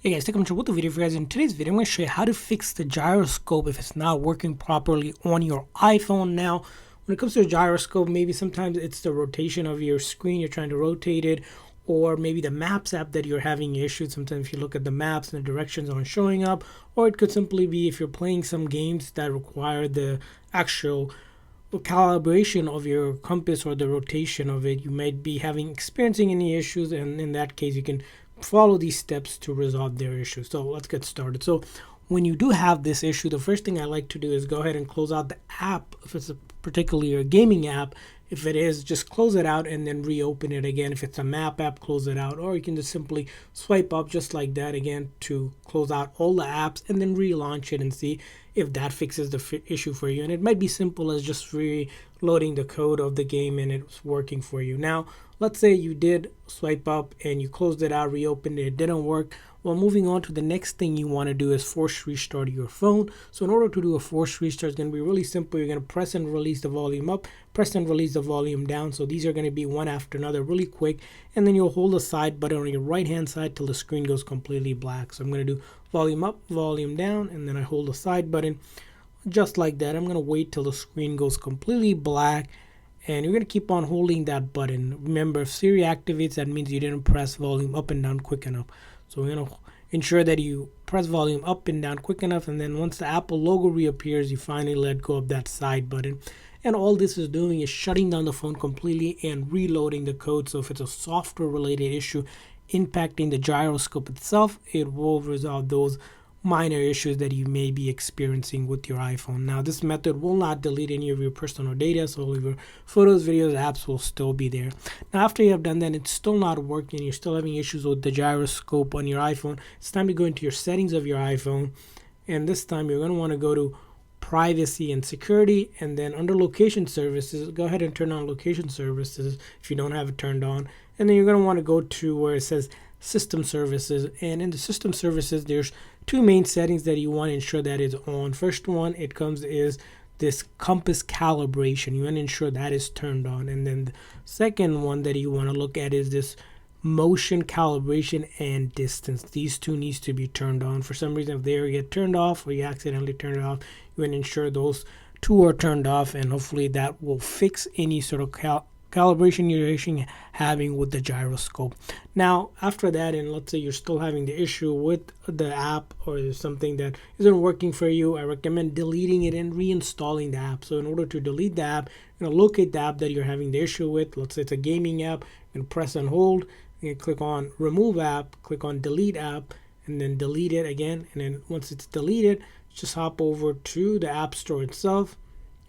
Hey guys, welcome to the video for you guys. In today's video, I'm going to show you how to fix the gyroscope if it's not working properly on your iPhone. Now, when it comes to the gyroscope, maybe sometimes it's the rotation of your screen, you're trying to rotate it, or maybe the Maps app that you're having issues. Sometimes if you look at the maps and the directions aren't showing up, or it could simply be if you're playing some games that require the actual calibration of your compass or the rotation of it, you might be experiencing any issues, and in that case you can follow these steps to resolve their issues. So let's get started. So when you do have this issue, the first thing I like to do is go ahead and close out the app. If it's particularly a gaming app, if it is, just close it out and then reopen it again. If it's a map app, close it out, or you can just simply swipe up just like that again to close out all the apps and then relaunch it and see if that fixes the issue for you. And it might be simple as just reloading the code of the game and it's working for you. Now, let's say you did swipe up and you closed it out, reopened it, it didn't work. Well, moving on to the next thing you want to do is force restart your phone. So in order to do a force restart, it's going to be really simple. You're going to press and release the volume up, press and release the volume down. So these are going to be one after another really quick. And then you'll hold the side button on your right hand side till the screen goes completely black. So I'm going to do volume up, volume down, and then I hold the side button just like that. I'm going to wait till the screen goes completely black. And you're going to keep on holding that button. Remember, if Siri activates, that means you didn't press volume up and down quick enough. So we're going to ensure that you press volume up and down quick enough. And then once the Apple logo reappears, you finally let go of that side button. And all this is doing is shutting down the phone completely and reloading the code. So if it's a software related issue impacting the gyroscope itself, it will resolve those minor issues that you may be experiencing with your iPhone. Now, this method will not delete any of your personal data, so all of your photos, videos, apps will still be there. Now, after you have done that, it's still not working, you're still having issues with the gyroscope on your iPhone, it's time to go into your settings of your iPhone, and this time you're going to want to go to privacy and security, and then under location services, go ahead and turn on location services if you don't have it turned on, and then you're going to want to go to where it says system services. And in the system services, there's two main settings that you want to ensure that is on. First one is this compass calibration. You want to ensure that is turned on. And then the second one that you want to look at is this motion calibration and distance. These two needs to be turned on. For some reason, if they get turned off or you accidentally turn it off, you want to ensure those two are turned off, and hopefully that will fix any sort of calibration you're having with the gyroscope. Now, after that, and let's say you're still having the issue with the app or there's something that isn't working for you, I recommend deleting it and reinstalling the app. So in order to delete the app, you're going to locate the app that you're having the issue with. Let's say it's a gaming app, you're going to press and hold, you click on remove app, click on delete app, and then delete it again. And then once it's deleted, just hop over to the app store itself,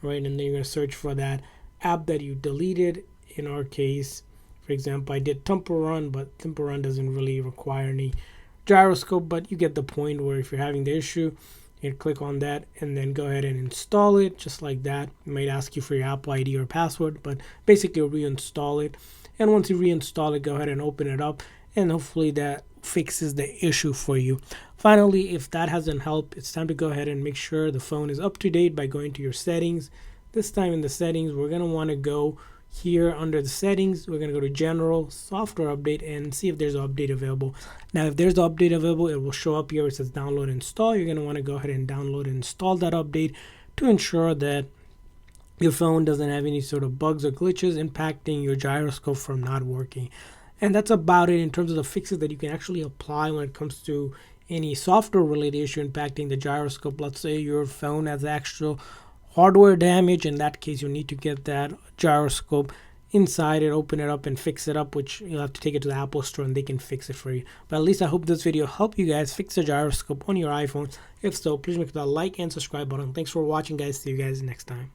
right? And then you're going to search for that app that you deleted. In our case, for example, I did Temple Run, but Temple Run doesn't really require any gyroscope, but you get the point where if you're having the issue, you can click on that and then go ahead and install it just like that. It might ask you for your Apple ID or password, but basically reinstall it. And once you reinstall it, go ahead and open it up, and hopefully that fixes the issue for you. Finally, if that hasn't helped, it's time to go ahead and make sure the phone is up to date by going to your settings. This time in the settings, we're going to want to go here under the settings, we're going to go to general software update and see if there's an update available. Now, if there's an update available, it will show up here. It says download and install. You're going to want to go ahead and download and install that update to ensure that your phone doesn't have any sort of bugs or glitches impacting your gyroscope from not working. And that's about it in terms of the fixes that you can actually apply when it comes to any software related issue impacting the gyroscope. Let's say your phone has actual hardware damage. In that case, you need to get that gyroscope inside it, open it up and fix it up, which you'll have to take it to the Apple store and they can fix it for you. But at least I hope this video helped you guys fix the gyroscope on your iPhone. If so, please make sure to like and subscribe button. Thanks for watching, guys. See you guys next time.